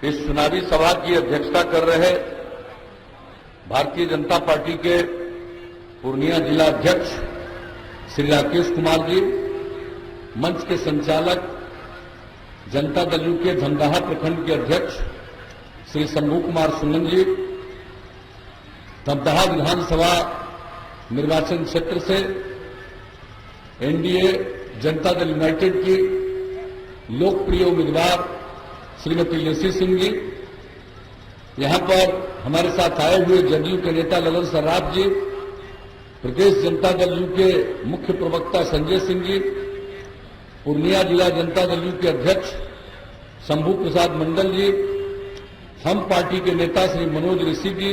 इस चुनावी सभा की अध्यक्षता कर रहे भारतीय जनता पार्टी के पूर्णिया जिला अध्यक्ष श्री राकेश कुमार जी, मंच के संचालक जनता दल यू के धमदाहा प्रखंड के अध्यक्ष श्री शंभू कुमार सुमन जी, धमदाहा विधानसभा निर्वाचन क्षेत्र से एनडीए जनता दल यूनाइटेड की लोकप्रिय उम्मीदवार श्रीमती लेसी सिंह जी, यहां पर हमारे साथ आए हुए जदयू के नेता ललन सर्राफ जी, प्रदेश जनता दल यू के मुख्य प्रवक्ता संजय सिंह जी, पूर्णिया जिला जनता दल यू के अध्यक्ष शंभू प्रसाद मंडल जी, हम पार्टी के नेता श्री मनोज ऋषि जी,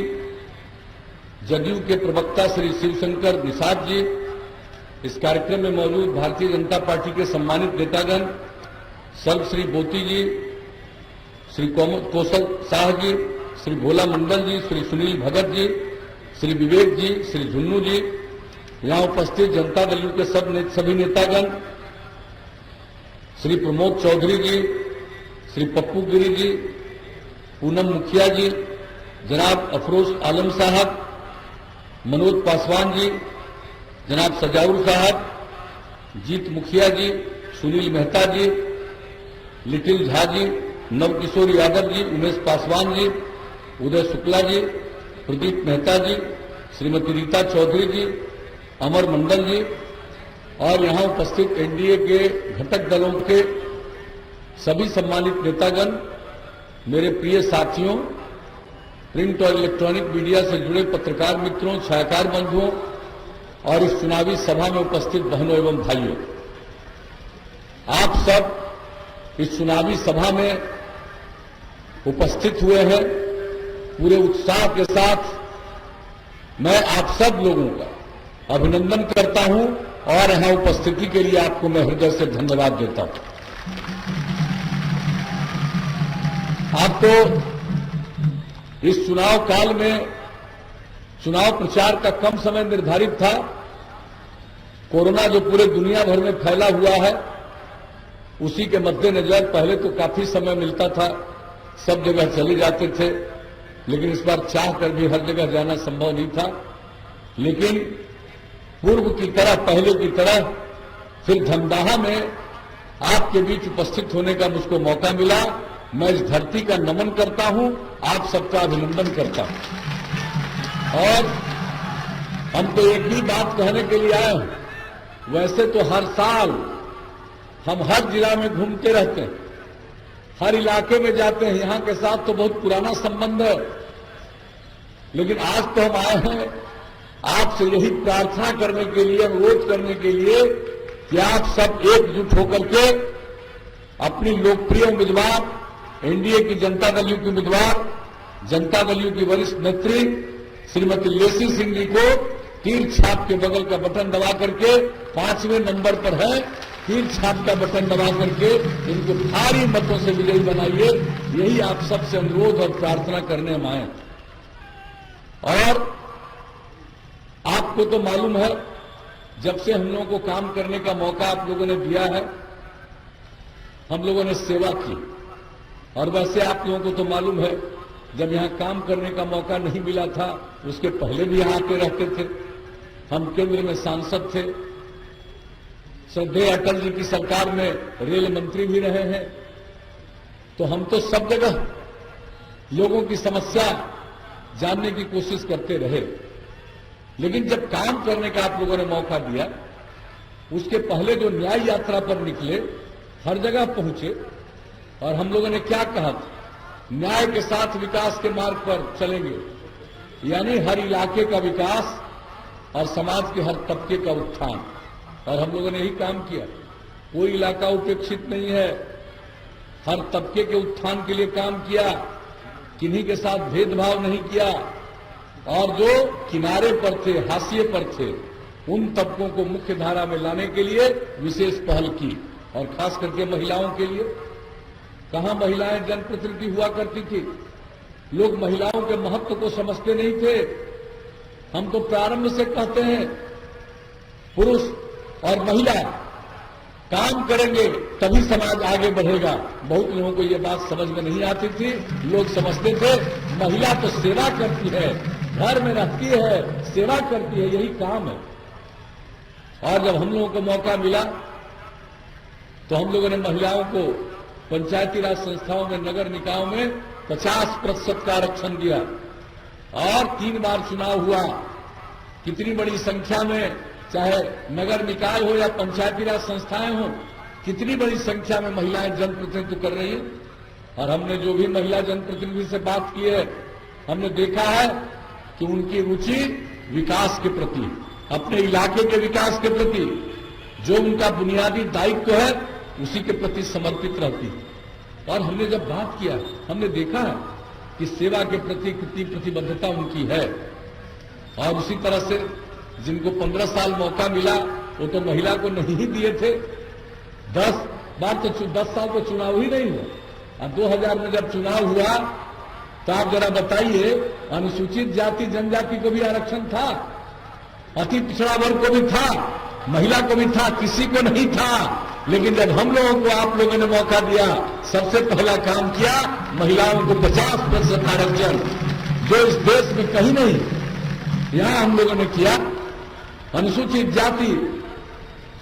जदयू के प्रवक्ता श्री शिवशंकर निषाद जी, इस कार्यक्रम में मौजूद भारतीय जनता पार्टी के सम्मानित नेतागण सर्वश्री बोती जी, श्री कौशल शाह जी, श्री भोला मंडल जी, श्री सुनील भगत जी, श्री विवेक जी, श्री झुन्नू जी, यहां उपस्थित जनता दल यू के सभी नेतागण, श्री प्रमोद चौधरी जी, श्री पप्पू गिरी जी, पूनम मुखिया जी, जनाब अफरोज आलम साहब, मनोज पासवान जी, जनाब सजाउर साहब, जीत मुखिया जी, सुनील मेहता जी, लिटिल झा जी, नवकिशोर यादव जी, उमेश पासवान जी, उदय शुक्ला जी, प्रदीप मेहता जी, श्रीमती रीता चौधरी जी, अमर मंडल जी और यहां उपस्थित एनडीए के घटक दलों के सभी सम्मानित नेतागण, मेरे प्रिय साथियों, प्रिंट और इलेक्ट्रॉनिक मीडिया से जुड़े पत्रकार मित्रों, छायाकार बंधुओं और इस चुनावी सभा में उपस्थित बहनों एवं भाइयों, आप सब इस चुनावी सभा में उपस्थित हुए हैं। पूरे उत्साह के साथ मैं आप सब लोगों का अभिनंदन करता हूं और यहां उपस्थिति के लिए आपको मैं हृदय से धन्यवाद देता हूं। आपको इस चुनाव काल में चुनाव प्रचार का कम समय निर्धारित था। कोरोना जो पूरे दुनिया भर में फैला हुआ है, उसी के मद्देनजर पहले तो काफी समय मिलता था, सब जगह चले जाते थे, लेकिन इस बार चाह कर भी हर जगह जाना संभव नहीं था। लेकिन पूर्व की तरह, पहले की तरह फिर धमदाहा में आपके बीच उपस्थित होने का मुझको मौका मिला। मैं इस धरती का नमन करता हूं, आप सबका अभिनंदन करता हूं। और हम तो एक ही बात कहने के लिए आए हैं। वैसे तो हर साल हम हर जिला में घूमते रहते हैं, हर इलाके में जाते हैं, यहां के साथ तो बहुत पुराना संबंध है, लेकिन आज तो हम आए हैं आपसे यही प्रार्थना करने के लिए, अनुरोध करने के लिए कि आप सब एकजुट होकर के अपनी लोकप्रिय उम्मीदवार, एनडीए की जनता दल यू की उम्मीदवार, जनता दल यू की वरिष्ठ नेत्री श्रीमती लेसी सिंह जी को तीर छाप के बगल का बटन दबा करके 5वें नंबर पर है, तीर छाप का बटन दबा करके इनको भारी मतों से विजयी बनाइए। यही आप सबसे अनुरोध और प्रार्थना करने हम आए। और आपको तो मालूम है, जब से हम लोगों को काम करने का मौका आप लोगों ने दिया है, हम लोगों ने सेवा की। और वैसे आप लोगों को तो मालूम है, जब यहां काम करने का मौका नहीं मिला था, उसके पहले भी यहां आते रहते थे। हम केंद्र में सांसद थे, श्रद्धेय अटल जी की सरकार में रेल मंत्री भी रहे हैं, तो हम तो सब जगह लोगों की समस्या जानने की कोशिश करते रहे। लेकिन जब काम करने का आप लोगों ने मौका दिया, उसके पहले जो न्याय यात्रा पर निकले, हर जगह पहुंचे, और हम लोगों ने क्या कहा था, न्याय के साथ विकास के मार्ग पर चलेंगे, यानी हर इलाके का विकास और समाज के हर तबके का उत्थान। और हम लोगों ने यही काम किया। कोई इलाका उपेक्षित नहीं है, हर तबके के उत्थान के लिए काम किया, किन्हीं के साथ भेदभाव नहीं किया, और जो किनारे पर थे, हाशिए पर थे, उन तबकों को मुख्य धारा में लाने के लिए विशेष पहल की। और खास करके महिलाओं के लिए, कहां महिलाएं जनप्रतिनिधि हुआ करती थी, लोग महिलाओं के महत्व को समझते नहीं थे। हम तो प्रारंभ से कहते हैं, पुरुष और महिला काम करेंगे तभी समाज आगे बढ़ेगा। बहुत लोगों को ये बात समझ में नहीं आती थी। लोग समझते थे महिला तो सेवा करती है, घर में रहती है, सेवा करती है, यही काम है। और जब हम लोगों को मौका मिला तो हम लोगों ने महिलाओं को पंचायती राज संस्थाओं में, नगर निकायों में 50% का आरक्षण दिया और 3 बार चुनाव हुआ। कितनी बड़ी संख्या में, चाहे नगर निकाय हो या पंचायती राज संस्थाएं हो, कितनी बड़ी संख्या में महिलाएं जनप्रतिनिधित्व कर रही हैं। और हमने जो भी महिला जनप्रतिनिधि से बात की है, हमने देखा है कि उनकी रुचि विकास के प्रति, अपने इलाके के विकास के प्रति, जो उनका बुनियादी दायित्व है उसी के प्रति समर्पित रहती है। और हमने जब बात किया, हमने देखा है कि सेवा के प्रति कितनी प्रतिबद्धता उनकी है। और उसी तरह से जिनको 15 साल मौका मिला वो तो महिला को नहीं ही दिए थे। 10 साल तो चुनाव ही नहीं हुआ। अब 2000 में जब चुनाव हुआ तो आप जरा बताइए, अनुसूचित जाति जनजाति को भी आरक्षण था, अति पिछड़ा वर्ग को भी था, महिला को भी था, किसी को नहीं था। लेकिन जब हम लोगों को आप लोगों ने मौका दिया, सबसे पहला काम किया, महिलाओं को 50% आरक्षण, जो इस देश में कहीं नहीं, यहां हम लोगों ने किया। अनुसूचित जाति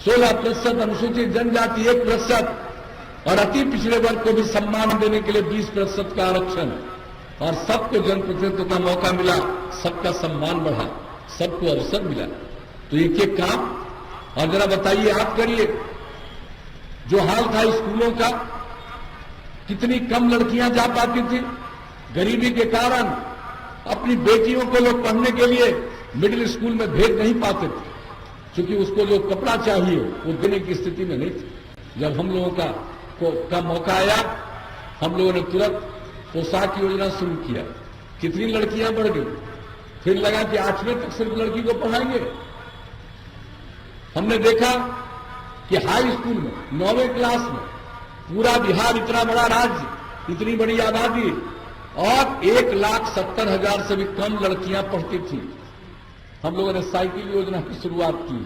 16%, अनुसूचित जनजाति 1% और अति पिछड़े वर्ग को भी सम्मान देने के लिए 20% का आरक्षण। और सबको जनप्रतिनिधित्व का मौका मिला, सबका सम्मान बढ़ा, सबको अवसर मिला। तो एक एक काम। और जरा बताइए, आप करिए, जो हाल था स्कूलों का, कितनी कम लड़कियां जा पाती थी। गरीबी के कारण अपनी बेटियों को लोग पढ़ने के लिए मिडिल स्कूल में भेज नहीं पाते थे, क्योंकि उसको जो कपड़ा चाहिए वो देने की स्थिति में नहीं थी। जब हम लोगों का मौका आया, हम लोगों ने तुरंत पोशाक योजना शुरू किया। कितनी लड़कियां बढ़ गई। फिर लगा कि 8वीं तक सिर्फ लड़की को पढ़ाएंगे। हमने देखा कि हाई स्कूल में 9वीं क्लास में पूरा बिहार, इतना बड़ा राज्य, इतनी बड़ी आबादी, और 1,70,000 से भी कम लड़कियां पढ़ती थी। हम लोगों ने साइकिल योजना की शुरुआत की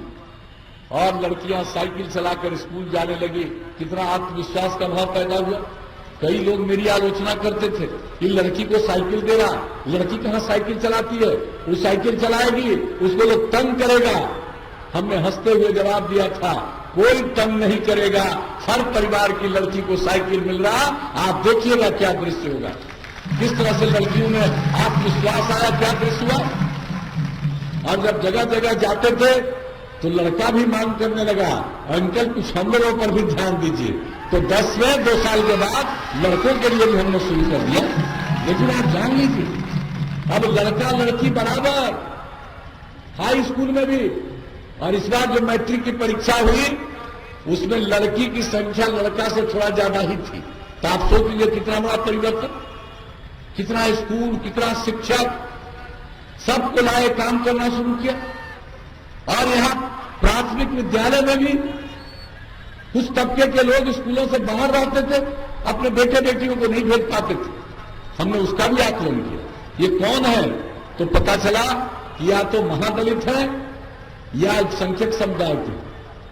और लड़कियां साइकिल चलाकर स्कूल जाने लगी। कितना आत्मविश्वास का भाव पैदा हुआ। कई लोग मेरी आलोचना करते थे, ये लड़की को साइकिल दे रहा, लड़की कहां साइकिल चलाती है, वो साइकिल चलाएगी, उसको लोग तंग करेगा। हमने हंसते हुए जवाब दिया था, कोई तंग नहीं करेगा, हर परिवार की लड़की को साइकिल मिल रहा। आप देखिएगा क्या दृश्य होगा, किस तरह से लड़कियों में आत्मविश्वास आया, क्या दृश्य हुआ। और जब जगह जगह जाते थे तो लड़का भी मांग करने लगा, अंकल कुछ हम लोगों पर भी ध्यान दीजिए। तो 2 साल के बाद लड़कों के लिए भी हमने शुरू कर दिया। लेकिन आप जान लीजिए, अब लड़का लड़की बराबर हाई स्कूल में भी। और इस बार जो मैट्रिक की परीक्षा हुई उसमें लड़की की संख्या लड़का से थोड़ा ज्यादा ही थी। तो आप सोच लीजिए कितना बड़ा परिवर्तन, कितना स्कूल, कितना शिक्षक, सबको लाए, काम करना शुरू किया। और यहां प्राथमिक विद्यालय में भी कुछ तबके के लोग स्कूलों से बाहर रहते थे, अपने बेटे बेटियों को नहीं भेज पाते थे। हमने उसका भी आकलन किया, ये कौन है। तो पता चला कि या तो महादलित है या अल्पसंख्यक समुदाय थे।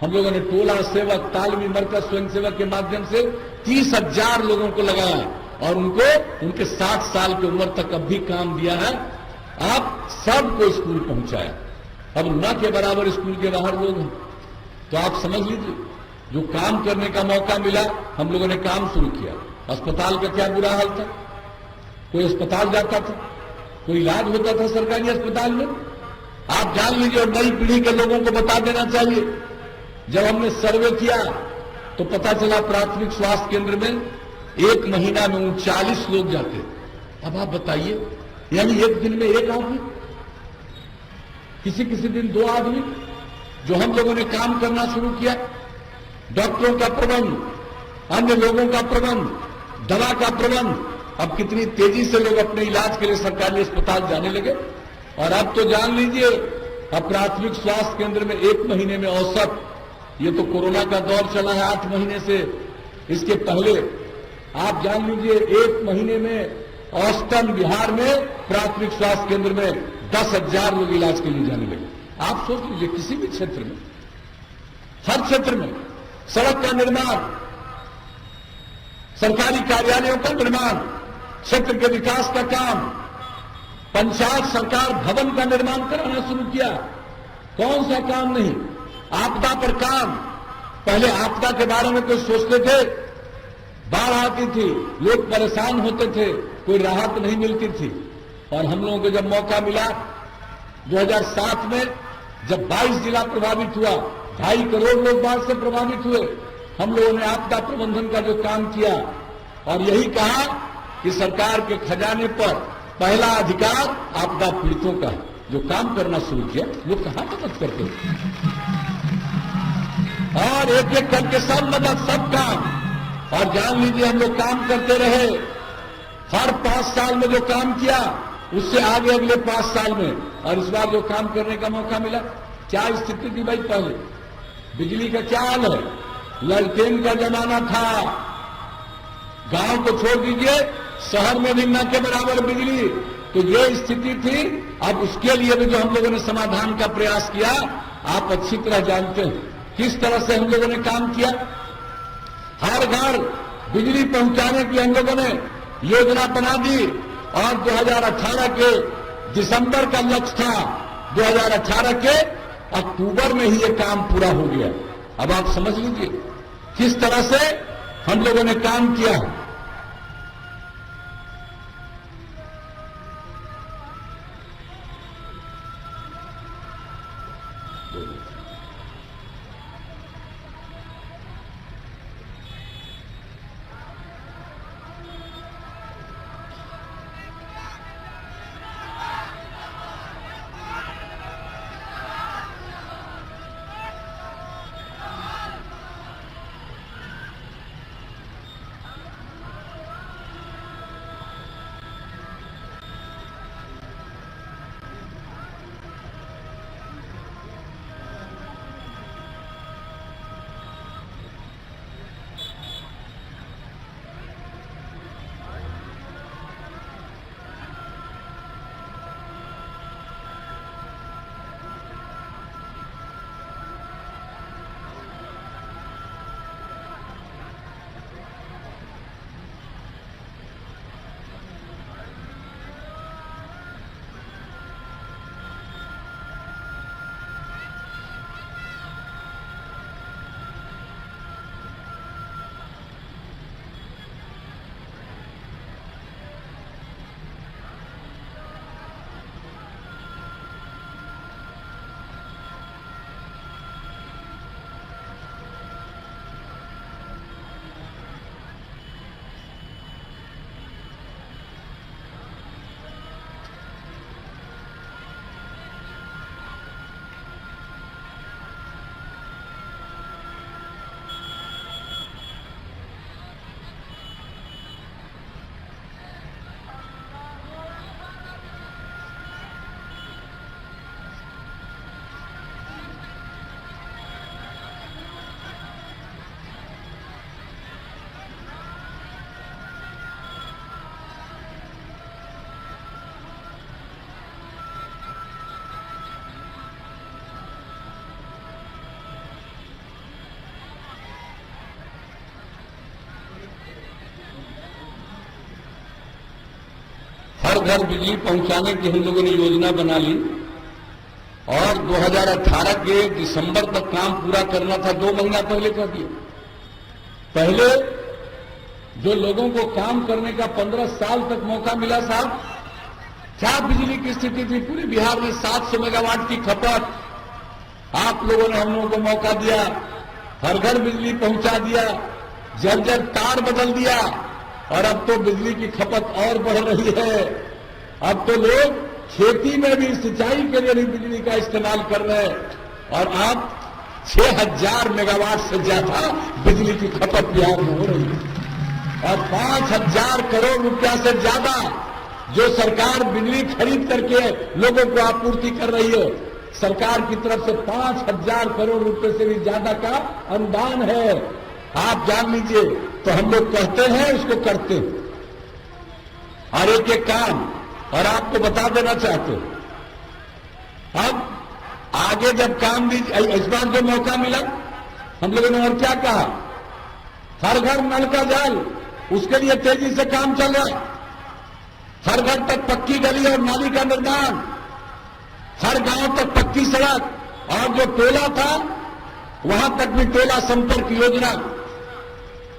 हम लोगों ने टोला सेवक, तालमी मरकज, स्वयंसेवक के माध्यम से 30,000 लोगों को लगाया और उनको उनके 60 साल की उम्र तक अब भी काम दिया है। आप सबको स्कूल पहुंचाया। अब न के बराबर स्कूल के बाहर लोग हैं। तो आप समझ लीजिए, जो काम करने का मौका मिला, हम लोगों ने काम शुरू किया। अस्पताल का क्या बुरा हाल था, कोई अस्पताल जाता था, कोई इलाज होता था सरकारी अस्पताल में। आप जान लीजिए, और नई पीढ़ी के लोगों को बता देना चाहिए, जब हमने सर्वे किया तो पता चला प्राथमिक स्वास्थ्य केंद्र में 1 महीना में 39 लोग जाते। अब आप बताइए, यानी एक दिन में 1 आदमी, किसी किसी दिन 2 आदमी। जो हम लोगों ने काम करना शुरू किया, डॉक्टरों का प्रबंध, अन्य लोगों का प्रबंध, दवा का प्रबंध। अब कितनी तेजी से लोग अपने इलाज के लिए सरकारी अस्पताल जाने लगे। और अब तो जान लीजिए, अब प्राथमिक स्वास्थ्य केंद्र में 1 महीने में औसत, ये तो कोरोना का दौर चला है 8 महीने से, इसके पहले आप जान लीजिए 1 महीने में औसतन बिहार में प्राथमिक स्वास्थ्य केंद्र में 10,000 लोग इलाज के लिए जाने लगे। आप सोच लीजिए, किसी भी क्षेत्र में, हर क्षेत्र में सड़क का निर्माण, सरकारी कार्यालयों का निर्माण, क्षेत्र के विकास का काम, पंचायत सरकार भवन का निर्माण कराना शुरू किया। कौन सा काम नहीं? आपदा पर काम। पहले आपदा के बारे में कोई सोचते थे? बाढ़ आती थी, लोग परेशान होते थे, कोई राहत नहीं मिलती थी। और हम लोगों को जब मौका मिला 2007 में, जब 22 जिला प्रभावित हुआ, 2.5 करोड़ लोग बाढ़ से प्रभावित हुए, हम लोगों ने आपदा प्रबंधन का जो काम किया और यही कहा कि सरकार के खजाने पर पहला अधिकार आपदा पीड़ितों का है। जो काम करना शुरू किया, लोग कहां मदद करते और एक एक करके सब मदद, सब काम। और जान लीजिए हम लोग काम करते रहे। हर 5 साल में जो काम किया उससे आगे अगले 5 साल में, और इस बार जो काम करने का मौका मिला, क्या स्थिति थी भाई? पहले बिजली का क्या हाल है? ललटेन का जमाना था, गांव को छोड़ दीजिए, शहर में भी न के बराबर बिजली। तो ये स्थिति थी। अब उसके लिए भी जो हम लोगों ने समाधान का प्रयास किया, आप अच्छी तरह जानते हैं किस तरह से हम लोगों ने काम किया। हर घर बिजली पहुंचाने की हम लोगों ने योजना बना दी और 2018 के दिसंबर का लक्ष्य था, 2018 के अक्टूबर में ही ये काम पूरा हो गया। अब आप समझ लीजिए किस तरह से हम लोगों ने काम किया। हर घर बिजली पहुंचाने की हम लोगों ने योजना बना ली और 2018 के दिसंबर तक काम पूरा करना था। 2 महीना पहले कर दिया। पहले जो लोगों को काम करने का 15 साल तक मौका मिला साहब, क्या बिजली की स्थिति थी? पूरे बिहार में 700 मेगावाट की खपत। आप लोगों ने हम लोगों को मौका दिया, हर घर बिजली पहुंचा दिया, जर्जर तार बदल दिया और अब तो बिजली की खपत और बढ़ रही है। अब तो लोग खेती में भी, सिंचाई के लिए भी बिजली का इस्तेमाल कर रहे हैं और अब 6000 मेगावाट से ज्यादा बिजली की खपत बिहार में हो रही है और 5000 करोड़ रुपया से ज्यादा जो सरकार बिजली खरीद करके लोगों को आपूर्ति कर रही है, सरकार की तरफ से 5000 करोड़ रुपए से भी ज्यादा का अनुदान है। आप जान लीजिए। तो हम लोग कहते हैं, उसको करते हैं और एक एक काम। और आपको बता देना चाहते हैं, अब आगे जब काम भी, इस बार जो मौका मिला हम लोगों ने और क्या कहा, हर घर नल का जल, उसके लिए तेजी से काम चल रहा है। हर घर तक पक्की गली और नाली का निर्माण, हर गांव तक पक्की सड़क, और जो टोला था वहां तक भी टोला संपर्क योजना,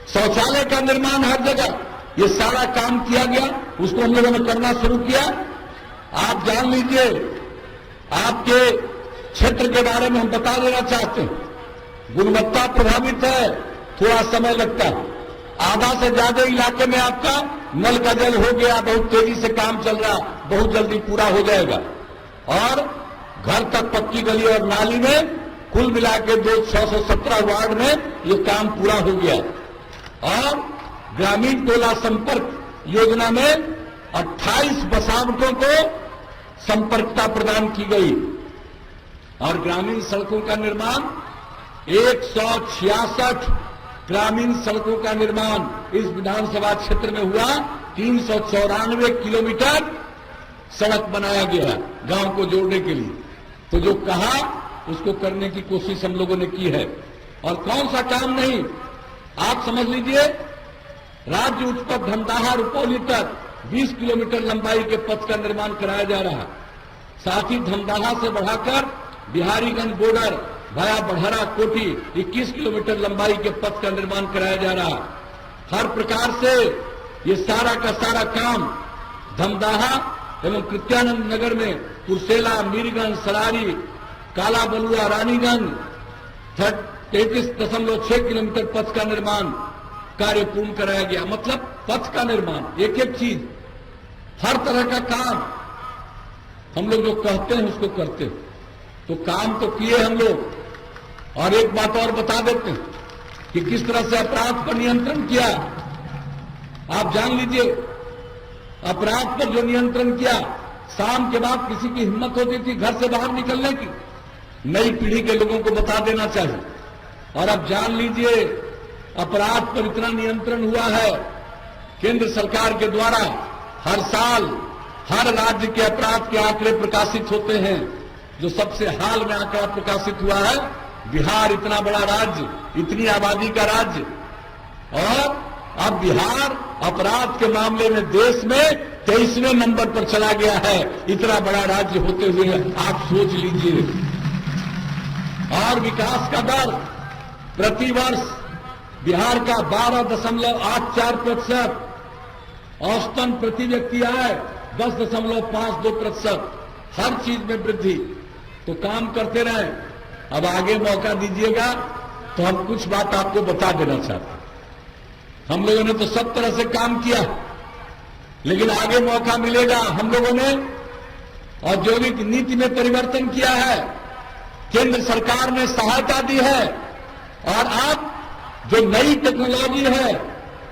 शौचालय का निर्माण हर जगह, ये सारा काम किया गया। उसको हम लोगों ने करना शुरू किया। आप जान लीजिए, आपके क्षेत्र के बारे में हम बता देना चाहते हैं, गुणवत्ता प्रभावित है, थोड़ा समय लगता है। आधा से ज्यादा इलाके में आपका नल का जल हो गया, बहुत तेजी से काम चल रहा, बहुत जल्दी पूरा हो जाएगा। और घर तक पक्की गली और नाली में कुल मिला के 617 वार्ड में ये काम पूरा हो गया। और ग्रामीण टोला संपर्क योजना में 28 बसावटों को संपर्कता प्रदान की गई। और ग्रामीण सड़कों का निर्माण 166 ग्रामीण सड़कों का निर्माण इस विधानसभा क्षेत्र में हुआ। 394 किलोमीटर सड़क बनाया गया गांव को जोड़ने के लिए। तो जो कहा उसको करने की कोशिश हम लोगों ने की है। और कौन सा काम नहीं, आप समझ लीजिए, राज्य उच्च पथ धमदाहा रुपौली तक 20 किलोमीटर लंबाई के पथ का निर्माण कराया जा रहा है। साथ ही धमदाहा से बढ़ाकर बिहारीगंज बॉर्डर भाया बढ़हरा कोटी 21 किलोमीटर लंबाई के पथ का निर्माण कराया जा रहा है। हर प्रकार से ये सारा का सारा काम धमदाहा एवं कृत्यानंद नगर में कुर्सेला, मीरगंज, सरारी, काला बलुआ, रानीगंज 33.6 किलोमीटर पथ का निर्माण कार्य पूर्ण कराया गया। मतलब पथ का निर्माण, एक एक चीज, हर तरह का काम हम लोग जो कहते हैं उसको करते हैं। तो काम तो किए हम लोग। और एक बात और बता देते हैं कि किस तरह से अपराध पर नियंत्रण किया। आप जान लीजिए, अपराध पर जो नियंत्रण किया, शाम के बाद किसी की हिम्मत होती थी घर से बाहर निकलने की, नई पीढ़ी के लोगों को बता देना चाहिए। और अब जान लीजिए, अपराध पर इतना नियंत्रण हुआ है, केंद्र सरकार के द्वारा हर साल हर राज्य के अपराध के आंकड़े प्रकाशित होते हैं। जो सबसे हाल में आंकड़ा प्रकाशित हुआ है, बिहार इतना बड़ा राज्य, इतनी आबादी का राज्य, और अब बिहार अपराध के मामले में देश में 23वें नंबर पर चला गया है। इतना बड़ा राज्य होते हुए आप सोच लीजिए। और विकास का दर प्रतिवर्ष बिहार का 12.84%, औसतन प्रति व्यक्ति आय 10.52%, हर चीज में वृद्धि। तो काम करते रहे। अब आगे मौका दीजिएगा तो हम कुछ बात आपको बता देना चाहते हैं। हम लोगों ने तो सब तरह से काम किया, लेकिन आगे मौका मिलेगा। हम लोगों ने औद्योगिक नीति में परिवर्तन किया है, केंद्र सरकार ने सहायता दी है, और अब जो नई टेक्नोलॉजी है,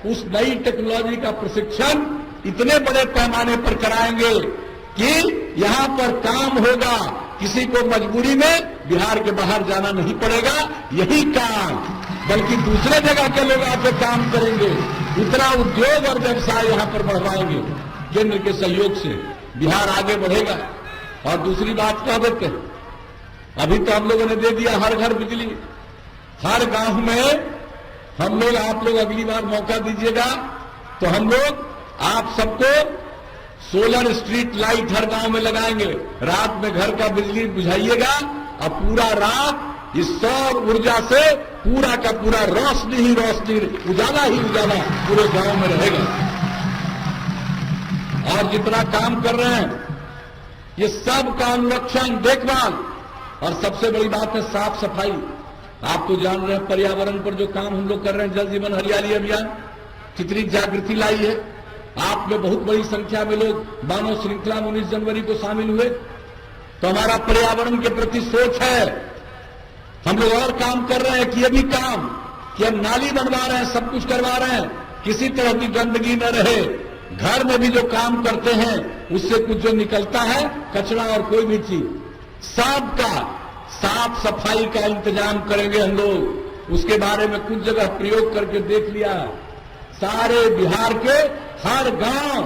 उस नई टेक्नोलॉजी का प्रशिक्षण इतने बड़े पैमाने पर कराएंगे कि यहां पर काम होगा, किसी को मजबूरी में बिहार के बाहर जाना नहीं पड़ेगा। यही काम, बल्कि दूसरे जगह के लोग आके काम करेंगे। इतना उद्योग और व्यवसाय यहां पर बढ़वाएंगे। केंद्र के सहयोग से बिहार आगे बढ़ेगा। और दूसरी बात कह देते हैं, अभी तो हम लोगों ने दे दिया हर घर बिजली, हर गांव में हम लोग, आप लोग अगली बार मौका दीजिएगा तो हम लोग आप सबको सोलर स्ट्रीट लाइट हर गांव में लगाएंगे। रात में घर का बिजली बुझाइएगा और पूरा रात इस सौर ऊर्जा से पूरा का पूरा रोशनी ही रोशनी, उजाला ही उजाला पूरे गांव में रहेगा। और जितना काम कर रहे हैं, ये सब का अनुरक्षण, देखभाल, और सबसे बड़ी बात है साफ सफाई। आप तो जान रहे हैं पर्यावरण पर जो काम हम लोग कर रहे हैं, जल जीवन हरियाली अभियान कितनी जागृति लाई है। आप में बहुत बड़ी संख्या में लोग मानव श्रृंखला में 19 जनवरी को शामिल हुए। तो हमारा पर्यावरण के प्रति सोच है। हम लोग और काम कर रहे हैं कि ये भी काम, कि हम नाली बनवा रहे हैं, सब कुछ करवा रहे हैं, किसी तरह की गंदगी न रहे। घर में भी जो काम करते हैं उससे कुछ जो निकलता है कचरा और कोई भी चीज, सबका साफ सफाई का इंतजाम करेंगे हम लोग। उसके बारे में कुछ जगह प्रयोग करके देख लिया। सारे बिहार के हर गांव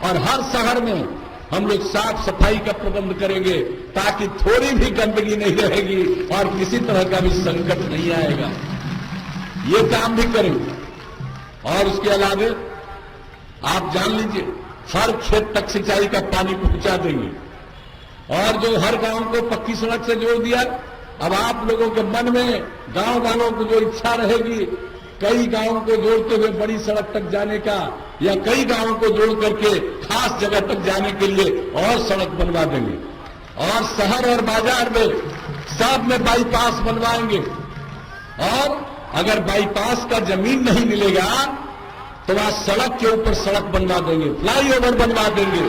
और हर शहर में हम लोग साफ सफाई का प्रबंध करेंगे, ताकि थोड़ी भी गंदगी नहीं रहेगी और किसी तरह का भी संकट नहीं आएगा। ये काम भी करेंगे। और उसके अलावे आप जान लीजिए, हर खेत तक सिंचाई का पानी पहुंचा देंगे। और जो हर गांव को पक्की सड़क से जोड़ दिया, अब आप लोगों के मन में, गांव वालों को जो इच्छा रहेगी कई गांवों को जोड़ते हुए बड़ी सड़क तक जाने का, या कई गांवों को जोड़ करके खास जगह तक जाने के लिए और सड़क बनवा देंगे। और शहर और बाजार में सब में बाईपास बनवाएंगे। और अगर बाईपास का जमीन नहीं मिलेगा तो वहां सड़क के ऊपर सड़क बनवा देंगे, फ्लाईओवर बनवा देंगे।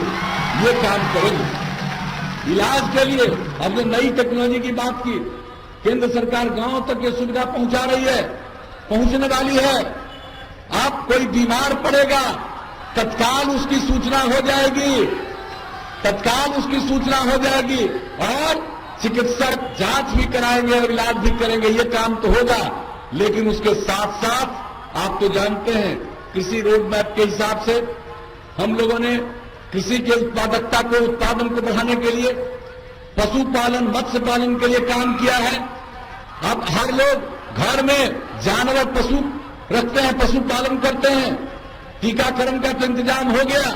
ये काम करेंगे। इलाज के लिए हमने नई टेक्नोलॉजी की बात की। केंद्र सरकार गांव तक ये सुविधा पहुंचा रही है, पहुंचने वाली है। अब कोई बीमार पड़ेगा, तत्काल उसकी सूचना हो जाएगी, तत्काल उसकी सूचना हो जाएगी। और चिकित्सक जांच भी कराएंगे और इलाज भी करेंगे। ये काम तो होगा, लेकिन उसके साथ साथ आप तो जानते हैं, कृषि रोड मैप के हिसाब से हम लोगों ने कृषि के उत्पादकता को, उत्पादन को बढ़ाने के लिए पशुपालन, मत्स्य पालन के लिए काम किया है। अब हर लोग घर में जानवर, पशु रखते हैं, पशुपालन करते हैं। टीकाकरण का तो इंतजाम हो गया,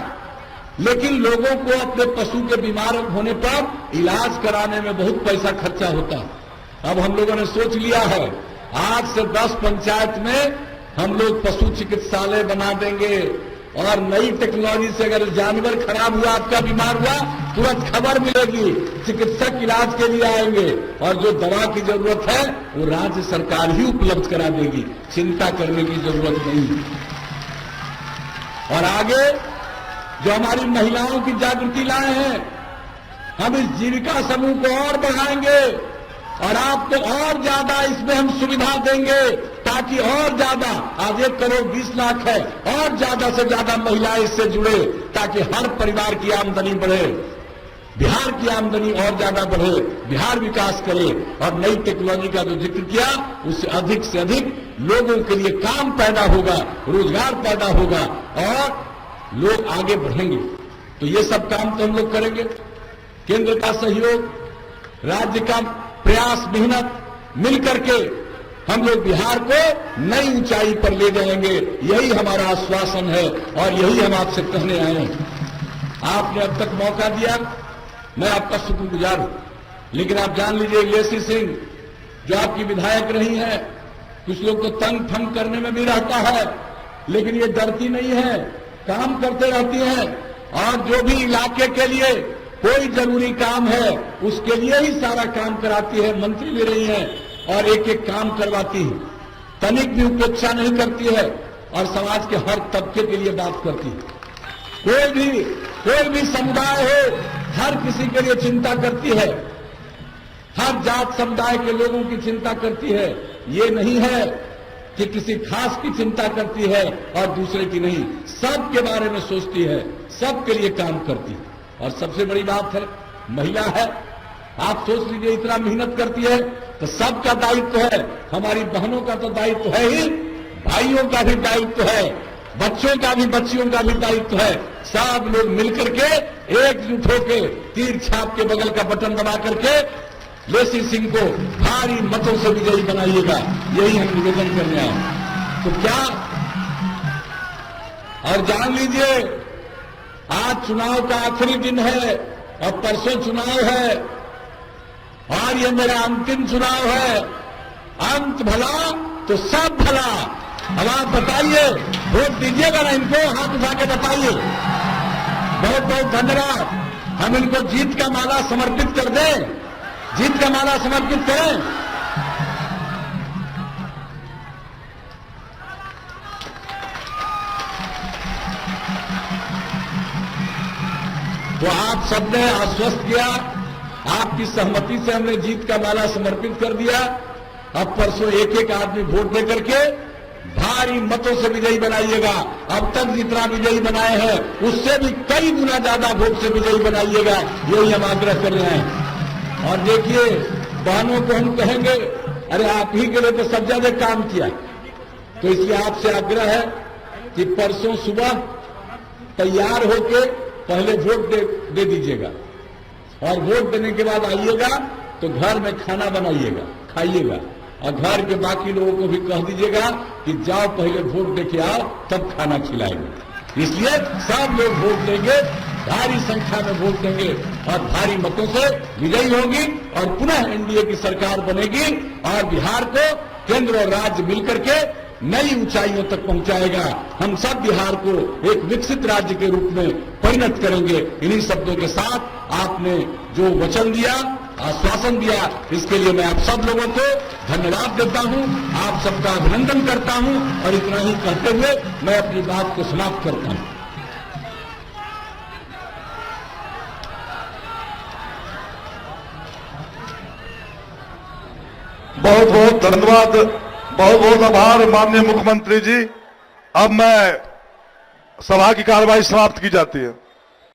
लेकिन लोगों को अपने पशु के बीमार होने पर इलाज कराने में बहुत पैसा खर्चा होता है। अब हम लोगों ने सोच लिया है, आज से 10 पंचायत में हम लोग पशु चिकित्सालय बना देंगे। और नई टेक्नोलॉजी से अगर जानवर खराब हुआ, आपका बीमार हुआ, तुरंत खबर मिलेगी, चिकित्सक इलाज के लिए आएंगे। और जो दवा की जरूरत है वो राज्य सरकार ही उपलब्ध करा देगी, चिंता करने की जरूरत नहीं। और आगे जो हमारी महिलाओं की जागृति लाए हैं, हम इस जीविका समूह को और बढ़ाएंगे और आपको और ज्यादा इसमें हम सुविधा देंगे, ताकि और ज्यादा, आज 1 करोड़ 20 लाख है, और ज्यादा से ज्यादा महिलाएं इससे जुड़े, ताकि हर परिवार की आमदनी बढ़े, बिहार की आमदनी और ज्यादा बढ़े, बिहार विकास करे। और नई टेक्नोलॉजी का जो जिक्र किया, उससे अधिक से अधिक लोगों के लिए काम पैदा होगा, रोजगार पैदा होगा और लोग आगे बढ़ेंगे। तो ये सब काम तो हम लोग करेंगे। केंद्र का सहयोग, राज्य का प्रयास, मेहनत मिलकर के हम लोग बिहार को नई ऊंचाई पर ले जाएंगे। यही हमारा आश्वासन है और यही हम आपसे कहने आए हैं। आपने अब तक मौका दिया, मैं आपका शुक्रगुजार हूं। लेकिन आप जान लीजिए, लेसी सिंह जो आपकी विधायक रही हैं, कुछ लोग तो तंग फंग करने में भी रहता है, लेकिन ये डरती नहीं है, काम करते रहती हैं। और जो भी इलाके के लिए कोई जरूरी काम है, उसके लिए ही सारा काम कराती है। मंत्री भी रही हैं और एक एक काम करवाती है, तनिक भी उपेक्षा नहीं करती है और समाज के हर तबके के लिए बात करती है। कोई भी समुदाय हो, हर किसी के लिए चिंता करती है, हर जात समुदाय के लोगों की चिंता करती है। ये नहीं है कि किसी खास की चिंता करती है और दूसरे की नहीं, सबके बारे में सोचती है, सबके लिए काम करती है। और सबसे बड़ी बात है, महिला है। आप सोच लीजिए, इतना मेहनत करती है तो सबका दायित्व है। हमारी बहनों का तो दायित्व है ही, भाइयों का भी दायित्व है, बच्चों का भी, बच्चियों का भी दायित्व है। सब लोग मिलकर के एकजुट होकर तीर छाप के बगल का बटन दबा करके लेसी सिंह को भारी मतों से विजयी बनाइएगा, यही हम निवेदन करने आए। तो क्या, और जान लीजिए, आज चुनाव का आखिरी दिन है और परसों चुनाव है और ये मेरा अंतिम चुनाव है। अंत भला तो सब भला। अब आप बताइए, वोट दीजिएगा ना इनको? हाथ उठा के बताइए। बहुत बहुत धन्यवाद। हम इनको जीत का माला समर्पित कर दें, जीत का माला समर्पित करें। तो आप सबने आश्वस्त किया, आपकी सहमति से हमने जीत का माला समर्पित कर दिया। अब परसों एक एक आदमी वोट दे करके भारी मतों से विजयी बनाइएगा। अब तक जितना विजयी बनाए हैं उससे भी कई गुना ज्यादा वोट से विजयी बनाइएगा, यही हम आग्रह कर रहे हैं। और देखिए, बहनों को हम कहेंगे, अरे आप ही के लिए तो सब ज्यादा काम किया, तो इसलिए आपसे आग्रह है कि परसों सुबह तैयार होके पहले वोट दे दीजिएगा और वोट देने के बाद आइएगा तो घर में खाना बनाइएगा, खाइएगा। और घर के बाकी लोगों को भी कह दीजिएगा कि जाओ पहले वोट देके आओ, तब खाना खिलाएंगे। इसलिए सब लोग वोट देंगे, भारी संख्या में वोट देंगे और भारी मतों से विजयी होगी और पुनः एनडीए की सरकार बनेगी और बिहार को केंद्र और राज्य मिलकर के नई ऊंचाइयों तक पहुंचाएगा। हम सब बिहार को एक विकसित राज्य के रूप में परिणत करेंगे। इन्हीं शब्दों के साथ आपने जो वचन दिया, आश्वासन दिया, इसके लिए मैं आप सब लोगों को धन्यवाद देता हूं, आप सबका अभिनंदन करता हूं और इतना ही कहते हुए मैं अपनी बात को समाप्त करता हूं। बहुत बहुत धन्यवाद, बहुत बहुत आभार माननीय मुख्यमंत्री जी। अब मैं सभा की कार्यवाही समाप्त की जाती है।